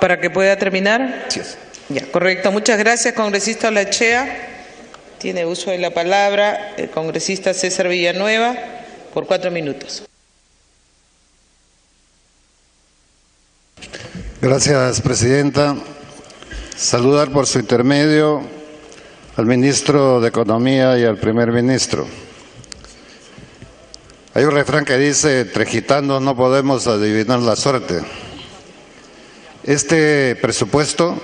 para que pueda terminar. Gracias. Ya, correcto. Muchas gracias, congresista Olachea. Tiene uso de la palabra el congresista César Villanueva por 4 minutos. Gracias, presidenta. Saludar por su intermedio al ministro de Economía y al primer ministro. Hay un refrán que dice, entre gitanos no podemos adivinar la suerte. Este presupuesto,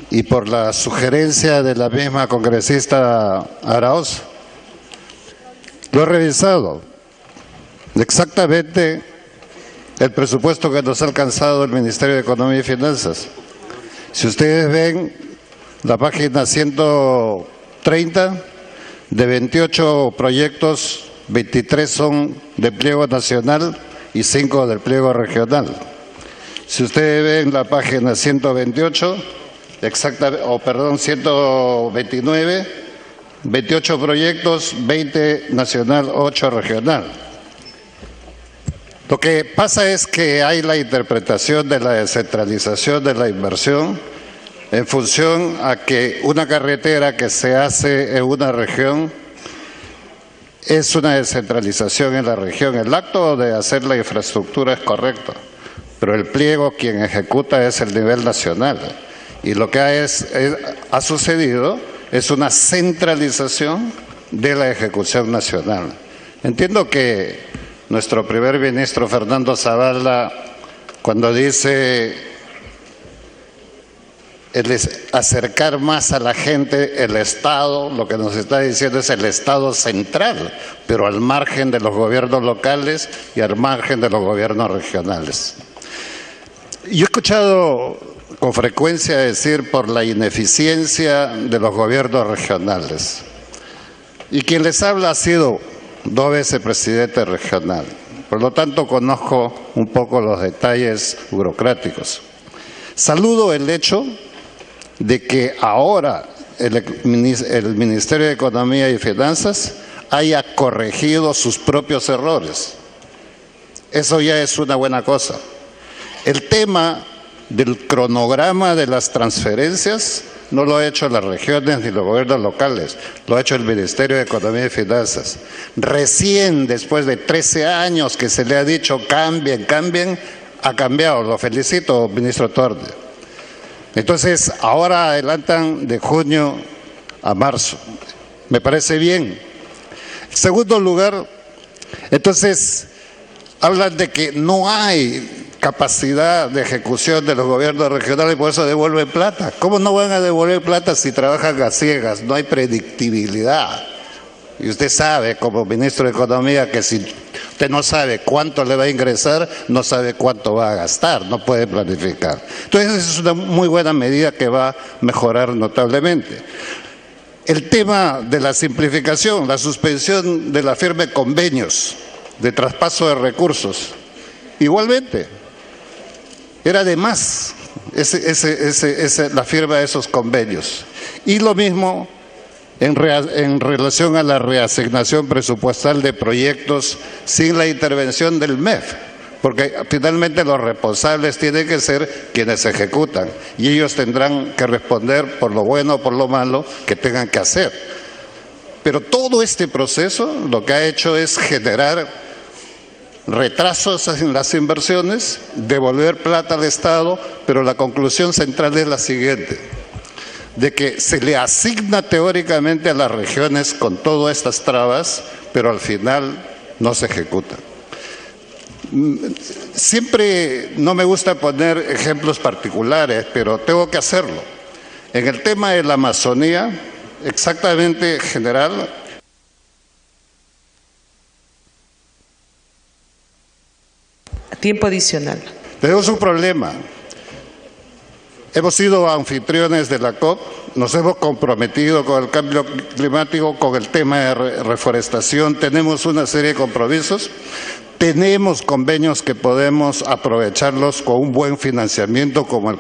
y por la sugerencia de la misma congresista Arauz, lo he revisado. Exactamente el presupuesto que nos ha alcanzado el Ministerio de Economía y Finanzas. Si ustedes ven la página 130, de 28 proyectos, 23 son de pliego nacional y 5 del pliego regional. Si ustedes ven la página 128, 129, 28 proyectos, 20 nacional, 8 regional. Lo que pasa es que hay la interpretación de la descentralización de la inversión en función a que una carretera que se hace en una región es una descentralización en la región. El acto de hacer la infraestructura es correcto, pero el pliego quien ejecuta es el nivel nacional. Y lo que ha sucedido es una centralización de la ejecución nacional. Entiendo que nuestro primer ministro Fernando Zavala, cuando dice acercar más a la gente el Estado, lo que nos está diciendo es el Estado central, pero al margen de los gobiernos locales y al margen de los gobiernos regionales. Yo he escuchado con frecuencia decir por la ineficiencia de los gobiernos regionales. Y quien les habla ha sido 2 veces presidente regional. Por lo tanto, conozco un poco los detalles burocráticos. Saludo el hecho de que ahora el Ministerio de Economía y Finanzas haya corregido sus propios errores. Eso ya es una buena cosa. El tema del cronograma de las transferencias no lo ha hecho las regiones ni los gobiernos locales, lo ha hecho el Ministerio de Economía y Finanzas. Recién, después de 13 años que se le ha dicho cambien, ha cambiado. Lo felicito, ministro Torde. Entonces, ahora adelantan de junio a marzo. Me parece bien. En segundo lugar, entonces, hablan de que no hay capacidad de ejecución de los gobiernos regionales y por eso devuelven plata. ¿Cómo no van a devolver plata si trabajan a ciegas? No hay predictibilidad. Y usted sabe, como ministro de Economía, que si usted no sabe cuánto le va a ingresar, no sabe cuánto va a gastar, no puede planificar. Entonces, esa es una muy buena medida que va a mejorar notablemente. El tema de la simplificación, la suspensión de la firma de convenios, de traspaso de recursos, igualmente. Era de más la firma de esos convenios. Y lo mismo en relación a la reasignación presupuestal de proyectos sin la intervención del MEF, porque finalmente los responsables tienen que ser quienes ejecutan y ellos tendrán que responder por lo bueno o por lo malo que tengan que hacer. Pero todo este proceso lo que ha hecho es generar retrasos en las inversiones, devolver plata al Estado, pero la conclusión central es la siguiente, de que se le asigna teóricamente a las regiones con todas estas trabas, pero al final no se ejecuta. Siempre no me gusta poner ejemplos particulares, pero tengo que hacerlo. En el tema de la Amazonía, exactamente general, tiempo adicional. Tenemos un problema. Hemos sido anfitriones de la COP, nos hemos comprometido con el cambio climático, con el tema de reforestación, tenemos una serie de compromisos, tenemos convenios que podemos aprovecharlos con un buen financiamiento, como el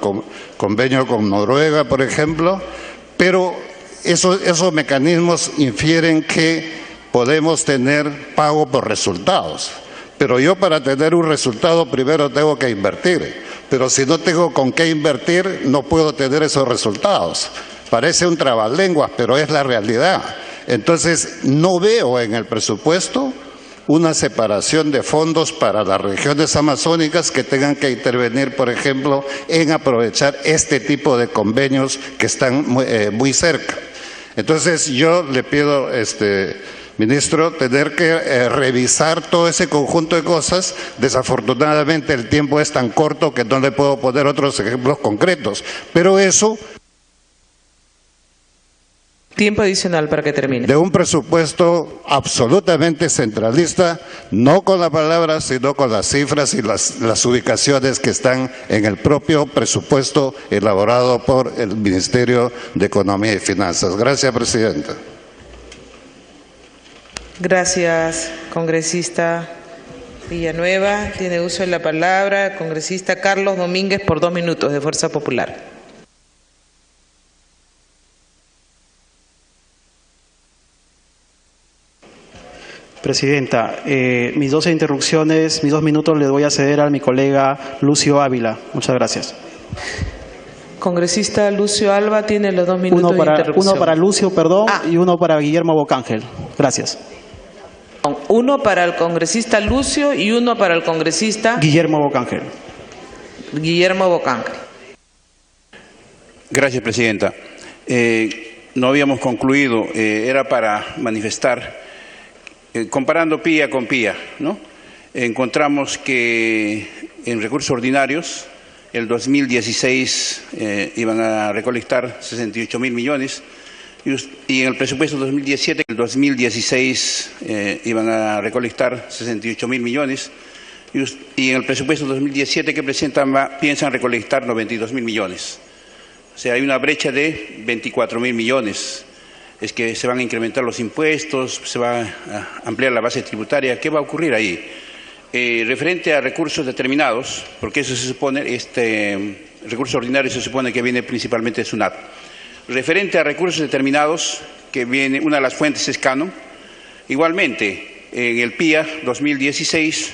convenio con Noruega, por ejemplo, pero esos mecanismos infieren que podemos tener pago por resultados. Pero yo para tener un resultado primero tengo que invertir. pero si no tengo con qué invertir, no puedo tener esos resultados. Parece un trabalenguas, pero es la realidad. Entonces, no veo en el presupuesto una separación de fondos para las regiones amazónicas que tengan que intervenir, por ejemplo, en aprovechar este tipo de convenios que están muy cerca. Entonces, yo le pido, ministro, tener que revisar todo ese conjunto de cosas. Desafortunadamente, el tiempo es tan corto que no le puedo poner otros ejemplos concretos, pero eso... Tiempo adicional para que termine. De un presupuesto absolutamente centralista, no con la palabra, sino con las cifras y las ubicaciones que están en el propio presupuesto elaborado por el Ministerio de Economía y Finanzas. Gracias, presidenta. Gracias, congresista Villanueva. Tiene uso de la palabra congresista Carlos Domínguez por 2 minutos de Fuerza Popular. Presidenta, mis 12 interrupciones, mis 2 minutos les voy a ceder a mi colega Lucio Ávila. Muchas gracias. Congresista Lucio Alba tiene los 2 minutos de interrupción. Uno para Lucio, perdón, y uno para Guillermo Bocángel. Gracias. Uno para el congresista Lucio y uno para el congresista... Guillermo Bocángel. Guillermo Bocángel. Gracias, presidenta. No habíamos concluido, era para manifestar... comparando PIA con PIA, ¿no? Encontramos que en recursos ordinarios, el 2016 iban a recolectar 68.000 millones y en el presupuesto 2017, el 2016 iban a recolectar 68.000 millones y en el presupuesto 2017 que presentan piensan recolectar 92.000 millones. O sea, hay una brecha de 24.000 millones. Es que se van a incrementar los impuestos, se va a ampliar la base tributaria. ¿Qué va a ocurrir ahí? Referente a recursos determinados, porque eso se supone, recurso ordinario se supone que viene principalmente de SUNAT. Referente a recursos determinados, que viene, una de las fuentes es Cano, igualmente, en el PIA 2016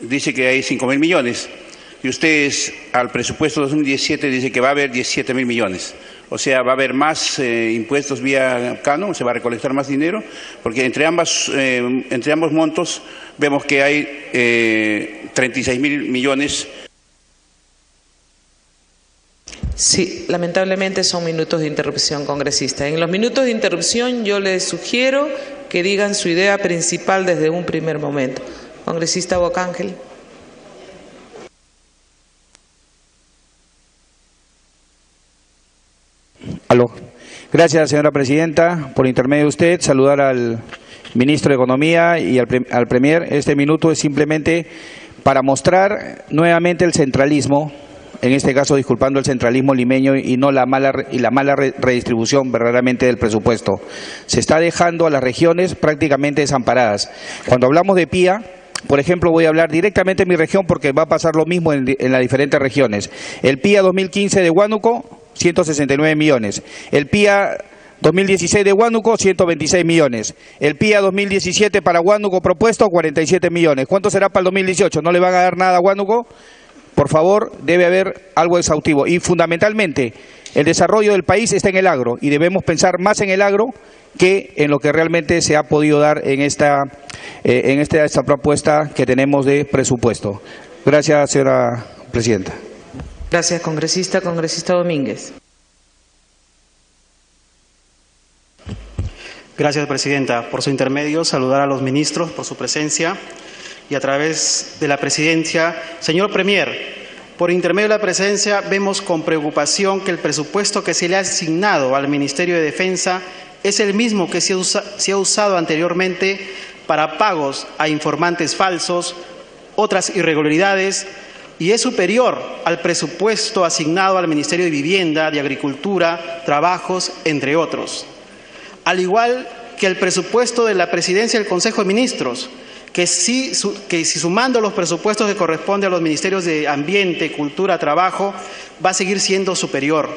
dice que hay 5.000 millones, y ustedes al presupuesto 2017 dicen que va a haber 17.000 millones. O sea, va a haber más impuestos vía Cano, se va a recolectar más dinero, porque entre ambos montos vemos que hay 36.000 millones. Sí, lamentablemente son minutos de interrupción, congresista. En los minutos de interrupción yo les sugiero que digan su idea principal desde un primer momento. Congresista Bocángel. Aló. Gracias, señora presidenta. Por intermedio de usted, saludar al ministro de Economía y al Premier. Este minuto es simplemente para mostrar nuevamente el centralismo, en este caso disculpando el centralismo limeño y no la mala redistribución verdaderamente del presupuesto. Se está dejando a las regiones prácticamente desamparadas. Cuando hablamos de PIA, por ejemplo, voy a hablar directamente de mi región porque va a pasar lo mismo en las diferentes regiones. El PIA 2015 de Huánuco, 169 millones. El PIA 2016 de Huánuco, 126 millones. El PIA 2017 para Huánuco propuesto, 47 millones. ¿Cuánto será para el 2018? ¿No le van a dar nada a Huánuco? Por favor, debe haber algo exhaustivo. Y fundamentalmente, el desarrollo del país está en el agro y debemos pensar más en el agro que en lo que realmente se ha podido dar en esta propuesta que tenemos de presupuesto. Gracias, señora presidenta. Gracias, congresista. Congresista Domínguez. Gracias, presidenta. Por su intermedio, saludar a los ministros por su presencia y a través de la presidencia. Señor Premier, por intermedio de la presidencia vemos con preocupación que el presupuesto que se le ha asignado al Ministerio de Defensa es el mismo que se ha usado anteriormente para pagos a informantes falsos, otras irregularidades, y es superior al presupuesto asignado al Ministerio de Vivienda, de Agricultura, Trabajos, entre otros. Al igual que el presupuesto de la Presidencia del Consejo de Ministros, que si sumando los presupuestos que corresponden a los Ministerios de Ambiente, Cultura, Trabajo, va a seguir siendo superior.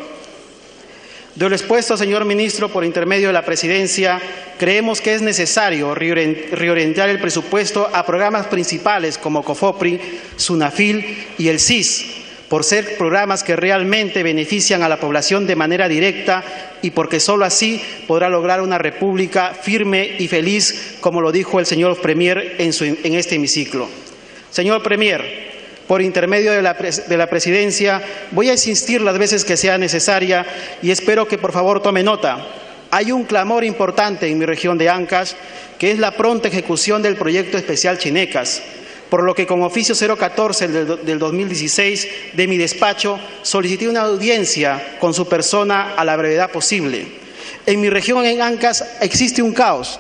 De lo expuesto, señor ministro, por intermedio de la Presidencia, creemos que es necesario reorientar el presupuesto a programas principales como COFOPRI, SUNAFIL y el SIS, por ser programas que realmente benefician a la población de manera directa y porque solo así podrá lograr una república firme y feliz, como lo dijo el señor Premier en este hemiciclo. Señor Premier, por intermedio de la Presidencia, voy a insistir las veces que sea necesaria y espero que por favor tome nota. Hay un clamor importante en mi región de Ancash, que es la pronta ejecución del proyecto especial Chinecas, por lo que con oficio 014 del 2016 de mi despacho solicité una audiencia con su persona a la brevedad posible. En mi región, en Ancash, existe un caos.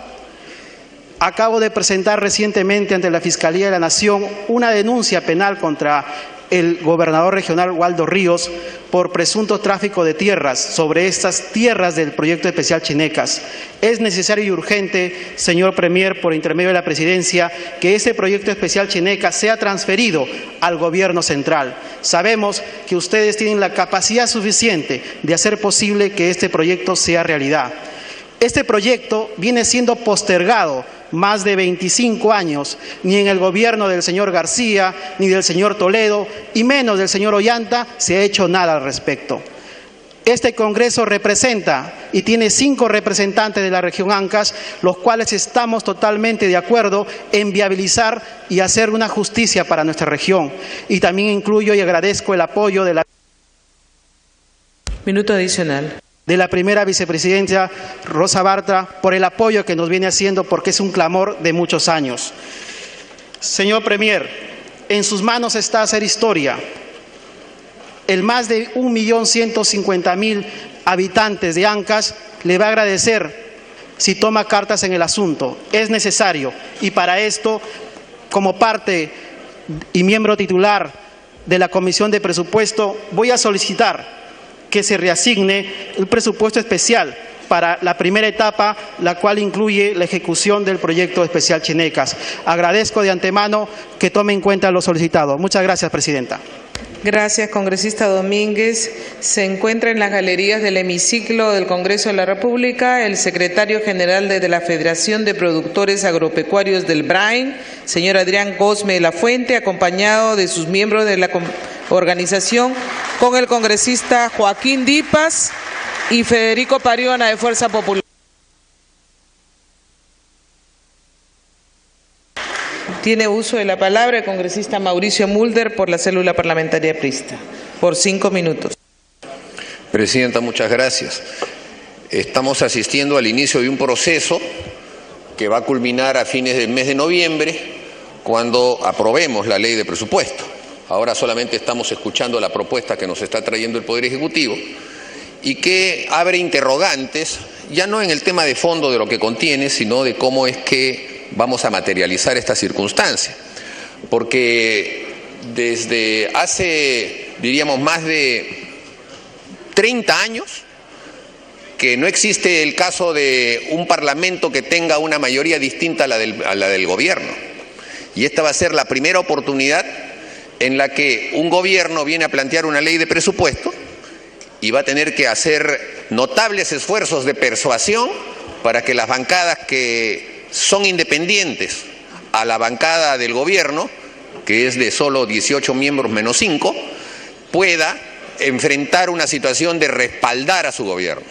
Acabo de presentar recientemente ante la Fiscalía de la Nación una denuncia penal contra el gobernador regional Waldo Ríos por presunto tráfico de tierras sobre estas tierras del proyecto especial Chinecas. Es necesario y urgente, señor Premier, por intermedio de la Presidencia, que este proyecto especial Chinecas sea transferido al Gobierno central. Sabemos que ustedes tienen la capacidad suficiente de hacer posible que este proyecto sea realidad. Este proyecto viene siendo postergado más de 25 años, ni en el gobierno del señor García, ni del señor Toledo, y menos del señor Ollanta, se ha hecho nada al respecto. Este Congreso representa y tiene 5 representantes de la región Ancash, los cuales estamos totalmente de acuerdo en viabilizar y hacer una justicia para nuestra región. Y también incluyo y agradezco el apoyo de la... Minuto adicional. De la primera vicepresidenta Rosa Bartra por el apoyo que nos viene haciendo, porque es un clamor de muchos años. Señor Premier, en sus manos está hacer historia. El más de 1.150.000 habitantes de Ancash le va a agradecer si toma cartas en el asunto. Es necesario, y para esto, como parte y miembro titular de la Comisión de Presupuesto, voy a solicitar que se reasigne el presupuesto especial para la primera etapa, la cual incluye la ejecución del proyecto especial Chinecas. Agradezco de antemano que tome en cuenta lo solicitado. Muchas gracias, Presidenta. Gracias, congresista Domínguez. Se encuentra en las galerías del hemiciclo del Congreso de la República el secretario general de la Federación de Productores Agropecuarios del Brain, señor Adrián Cosme de la Fuente, acompañado de sus miembros de la organización, con el congresista Joaquín Dipas y Federico Pariona de Fuerza Popular. Tiene uso de la palabra el congresista Mauricio Mulder por la célula parlamentaria Prista, por 5 minutos. Presidenta, muchas gracias. Estamos asistiendo al inicio de un proceso que va a culminar a fines del mes de noviembre, cuando aprobemos la ley de presupuesto. Ahora solamente estamos escuchando la propuesta que nos está trayendo el Poder Ejecutivo y que abre interrogantes, ya no en el tema de fondo de lo que contiene, sino de cómo es que vamos a materializar esta circunstancia. Porque desde hace, diríamos, más de 30 años que no existe el caso de un parlamento que tenga una mayoría distinta a la del gobierno. Y esta va a ser la primera oportunidad en la que un gobierno viene a plantear una ley de presupuesto y va a tener que hacer notables esfuerzos de persuasión para que las bancadas que son independientes a la bancada del gobierno, que es de solo 18 miembros menos 5, pueda enfrentar una situación de respaldar a su gobierno.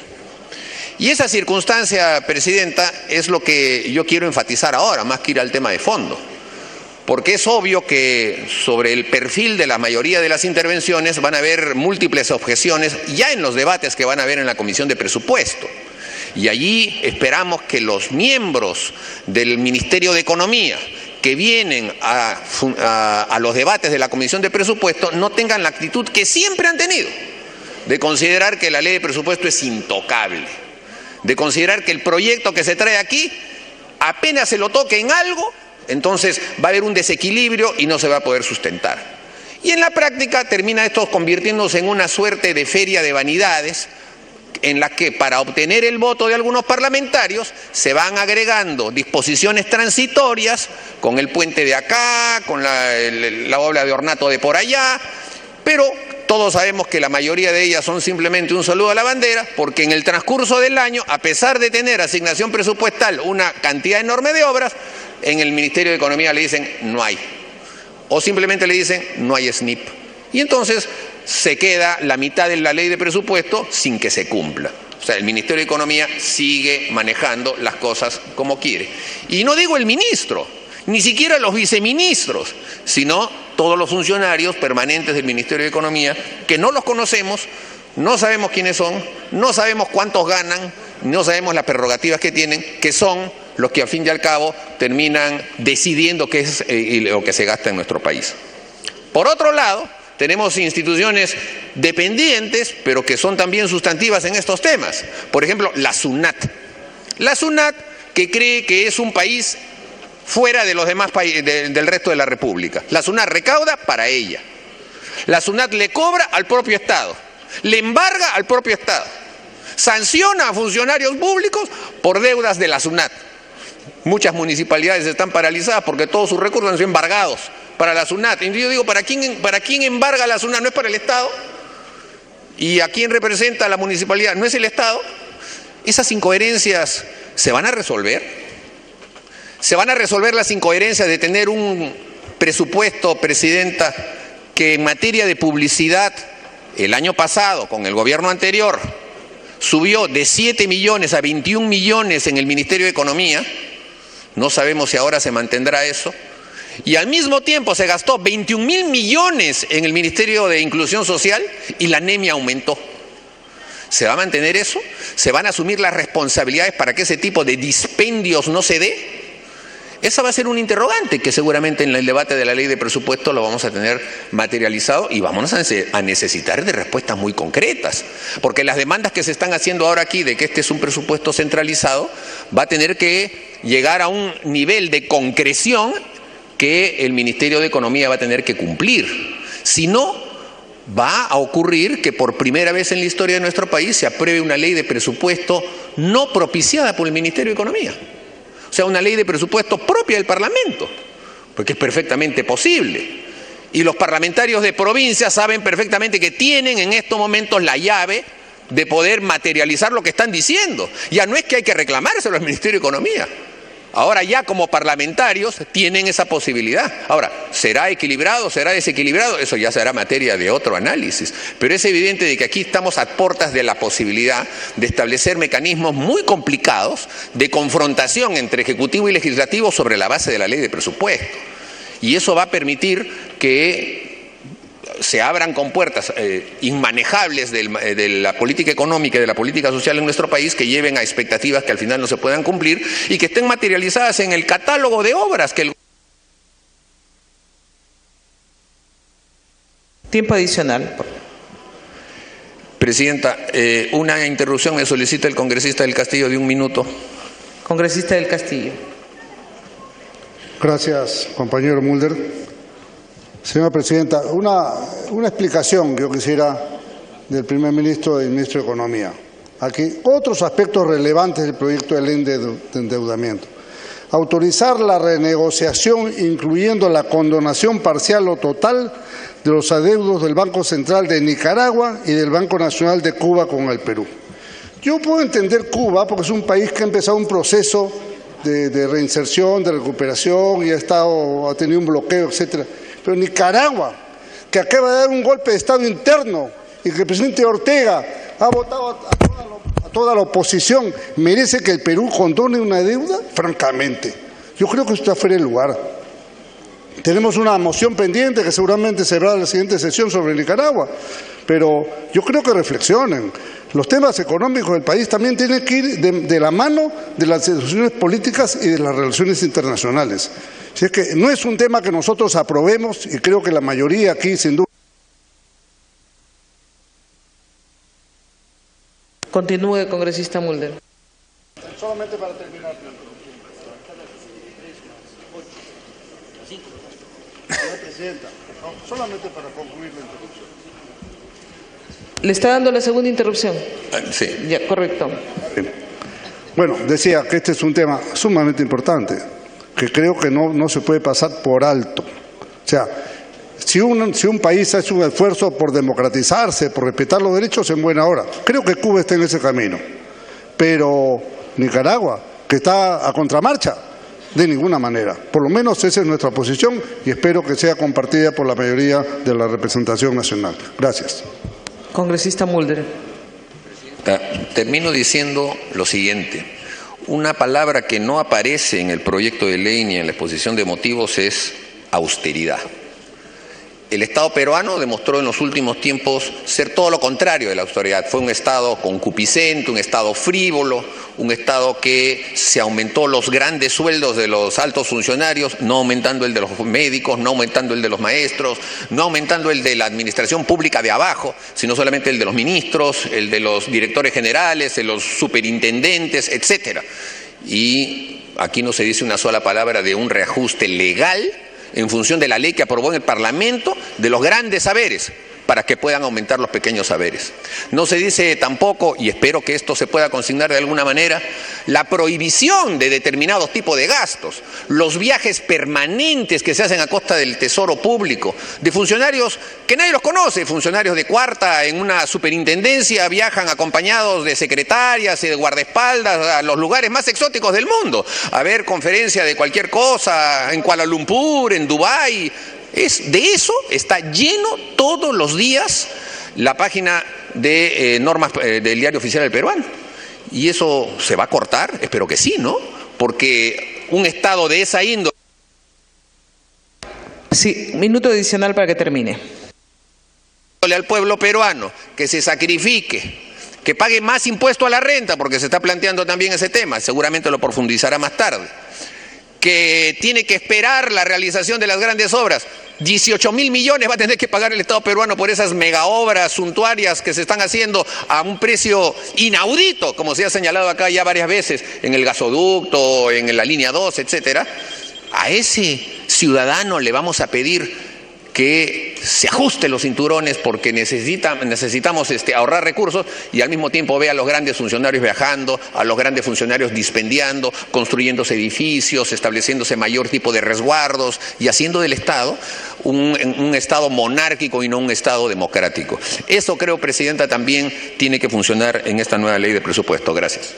Y esa circunstancia, Presidenta, es lo que yo quiero enfatizar ahora, más que ir al tema de fondo. Porque es obvio que sobre el perfil de la mayoría de las intervenciones van a haber múltiples objeciones ya en los debates que van a haber en la Comisión de Presupuesto. Y allí esperamos que los miembros del Ministerio de Economía que vienen a los debates de la Comisión de Presupuesto no tengan la actitud que siempre han tenido, de considerar que la ley de presupuesto es intocable, de considerar que el proyecto que se trae aquí, apenas se lo toque en algo, entonces va a haber un desequilibrio y no se va a poder sustentar. Y en la práctica termina esto convirtiéndose en una suerte de feria de vanidades, en la que para obtener el voto de algunos parlamentarios se van agregando disposiciones transitorias con el puente de acá, con la obra de ornato de por allá, pero Todos sabemos que la mayoría de ellas son simplemente un saludo a la bandera, porque en el transcurso del año, a pesar de tener asignación presupuestal una cantidad enorme de obras, en el Ministerio de Economía le dicen no hay. O simplemente le dicen no hay SNIP. Y entonces se queda la mitad de la ley de presupuesto sin que se cumpla. O sea, el Ministerio de Economía sigue manejando las cosas como quiere. Y no digo el ministro, ni siquiera los viceministros, sino todos los funcionarios permanentes del Ministerio de Economía, que no los conocemos, no sabemos quiénes son, no sabemos cuántos ganan, no sabemos las prerrogativas que tienen, que son los que al fin y al cabo terminan decidiendo qué es lo que se gasta en nuestro país. Por otro lado, tenemos instituciones dependientes, pero que son también sustantivas en estos temas. Por ejemplo, la SUNAT. La SUNAT, que cree que es un país fuera de los demás países, del resto de la República. La SUNAT recauda para ella. La SUNAT le cobra al propio Estado, le embarga al propio Estado, sanciona a funcionarios públicos por deudas de la SUNAT. Muchas municipalidades están paralizadas porque todos sus recursos han sido embargados para la SUNAT. Y yo digo, ¿para quién embarga la SUNAT? ¿No es para el Estado? ¿Y a quién representa la municipalidad? ¿No es el Estado? Esas incoherencias se van a resolver. Se van a resolver las incoherencias de tener un presupuesto, Presidenta, que en materia de publicidad, el año pasado, con el gobierno anterior, subió de 7 millones a 21 millones en el Ministerio de Economía. No sabemos si ahora se mantendrá eso. Y al mismo tiempo se gastó 21.000 millones en el Ministerio de Inclusión Social y la anemia aumentó. ¿Se va a mantener eso? ¿Se van a asumir las responsabilidades para que ese tipo de dispendios no se dé? Esa va a ser un interrogante que seguramente en el debate de la ley de presupuesto lo vamos a tener materializado y vamos a necesitar de respuestas muy concretas. Porque las demandas que se están haciendo ahora aquí de que este es un presupuesto centralizado va a tener que llegar a un nivel de concreción que el Ministerio de Economía va a tener que cumplir. Si no, va a ocurrir que por primera vez en la historia de nuestro país se apruebe una ley de presupuesto no propiciada por el Ministerio de Economía. O sea, una ley de presupuesto propia del Parlamento, porque es perfectamente posible. Y los parlamentarios de provincia saben perfectamente que tienen en estos momentos la llave de poder materializar lo que están diciendo. Ya no es que hay que reclamárselo al Ministerio de Economía. Ahora ya como parlamentarios tienen esa posibilidad. Ahora, ¿será equilibrado, será desequilibrado? Eso ya será materia de otro análisis. Pero es evidente de que aquí estamos a puertas de la posibilidad de establecer mecanismos muy complicados de confrontación entre Ejecutivo y Legislativo sobre la base de la ley de presupuesto. Y eso va a permitir que se abran compuertas inmanejables de la política económica y de la política social en nuestro país que lleven a expectativas que al final no se puedan cumplir y que estén materializadas en el catálogo de obras que el... Tiempo adicional. Presidenta, una interrupción me solicita el congresista del Castillo de 1 minuto. Congresista del Castillo. Gracias, compañero Mulder. Señora Presidenta, una explicación que yo quisiera del primer ministro y del ministro de Economía. Aquí, otros aspectos relevantes del proyecto de ley de endeudamiento. Autorizar la renegociación, incluyendo la condonación parcial o total de los adeudos del Banco Central de Nicaragua y del Banco Nacional de Cuba con el Perú. Yo puedo entender Cuba porque es un país que ha empezado un proceso de reinserción, de recuperación y ha tenido un bloqueo, etcétera. Pero Nicaragua, que acaba de dar un golpe de Estado interno y que el presidente Ortega ha votado a toda la oposición, ¿merece que el Perú condone una deuda? Francamente, yo creo que esto está fuera de lugar. Tenemos una moción pendiente que seguramente se verá en la siguiente sesión sobre Nicaragua, pero yo creo que reflexionen. Los temas económicos del país también tienen que ir de la mano de las instituciones políticas y de las relaciones internacionales. Así es que no es un tema que nosotros aprobemos y creo que la mayoría aquí, sin duda. Continúe, congresista Mulder. Solamente para terminar. Señora Presidenta, solamente para concluir la interrupción. ¿Le está dando la segunda interrupción? Sí. Ya, correcto. Bueno, decía que este es un tema sumamente importante, que creo que no se puede pasar por alto. O sea, Si un país hace un esfuerzo por democratizarse, por respetar los derechos, en buena hora. Creo que Cuba está en ese camino. Pero Nicaragua, que está a contramarcha, de ninguna manera. Por lo menos esa es nuestra posición y espero que sea compartida por la mayoría de la representación nacional. Gracias. Congresista Mulder. Termino diciendo lo siguiente. Una palabra que no aparece en el proyecto de ley ni en la exposición de motivos es austeridad. El Estado peruano demostró en los últimos tiempos ser todo lo contrario de la austeridad. Fue un Estado concupiscente, un Estado frívolo, un Estado que se aumentó los grandes sueldos de los altos funcionarios, no aumentando el de los médicos, no aumentando el de los maestros, no aumentando el de la administración pública de abajo, sino solamente el de los ministros, el de los directores generales, de los superintendentes, etcétera. Y aquí no se dice una sola palabra de un reajuste legal en función de la ley que aprobó en el Parlamento de los grandes saberes para que puedan aumentar los pequeños saberes. No se dice tampoco, y espero que esto se pueda consignar de alguna manera, la prohibición de determinados tipos de gastos, los viajes permanentes que se hacen a costa del tesoro público, de funcionarios que nadie los conoce, funcionarios de cuarta en una superintendencia viajan acompañados de secretarias y de guardaespaldas a los lugares más exóticos del mundo, a ver conferencia de cualquier cosa en Kuala Lumpur, en Dubái. De eso está lleno todos los días la página de normas del Diario Oficial del Peruano. ¿Y eso se va a cortar? Espero que sí, ¿no? Porque un Estado de esa índole... Sí, minuto adicional para que termine. ...al pueblo peruano, que se sacrifique, que pague más impuesto a la renta, porque se está planteando también ese tema, seguramente lo profundizará más tarde, que tiene que esperar la realización de las grandes obras. 18.000 millones va a tener que pagar el Estado peruano por esas megaobras suntuarias que se están haciendo a un precio inaudito, como se ha señalado acá ya varias veces, en el gasoducto, en la línea 2, etcétera. A ese ciudadano le vamos a pedir que se ajuste los cinturones porque necesitamos ahorrar recursos y al mismo tiempo ve a los grandes funcionarios viajando, a los grandes funcionarios dispendiando, construyéndose edificios, estableciéndose mayor tipo de resguardos y haciendo del Estado un Estado monárquico y no un Estado democrático. Eso creo, Presidenta, también tiene que funcionar en esta nueva ley de presupuesto. Gracias.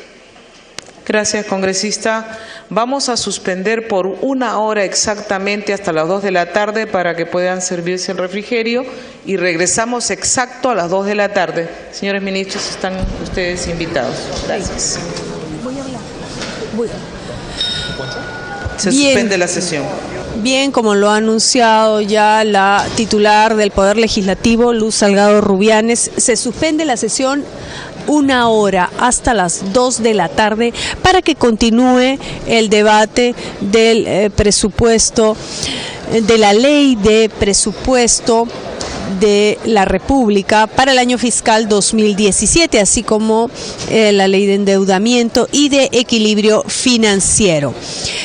Gracias, congresista. Vamos a suspender por 1 hora exactamente hasta las 2 de la tarde para que puedan servirse el refrigerio y regresamos exacto a las 2 de la tarde. Señores ministros, están ustedes invitados. Gracias. Se suspende la sesión. Bien, como lo ha anunciado ya la titular del Poder Legislativo, Luz Salgado Rubianes, se suspende la sesión 1 hora hasta las 2 de la tarde para que continúe el debate del presupuesto, de la ley de presupuesto de la República para el año fiscal 2017, así como la ley de endeudamiento y de equilibrio financiero.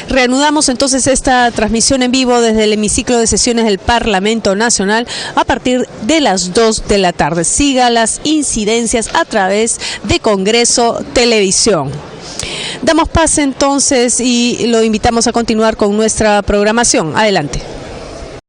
Reanudamos entonces esta transmisión en vivo desde el hemiciclo de sesiones del Parlamento Nacional a partir de las 2 de la tarde. Siga las incidencias a través de Congreso Televisión. Damos pase entonces y lo invitamos a continuar con nuestra programación. Adelante.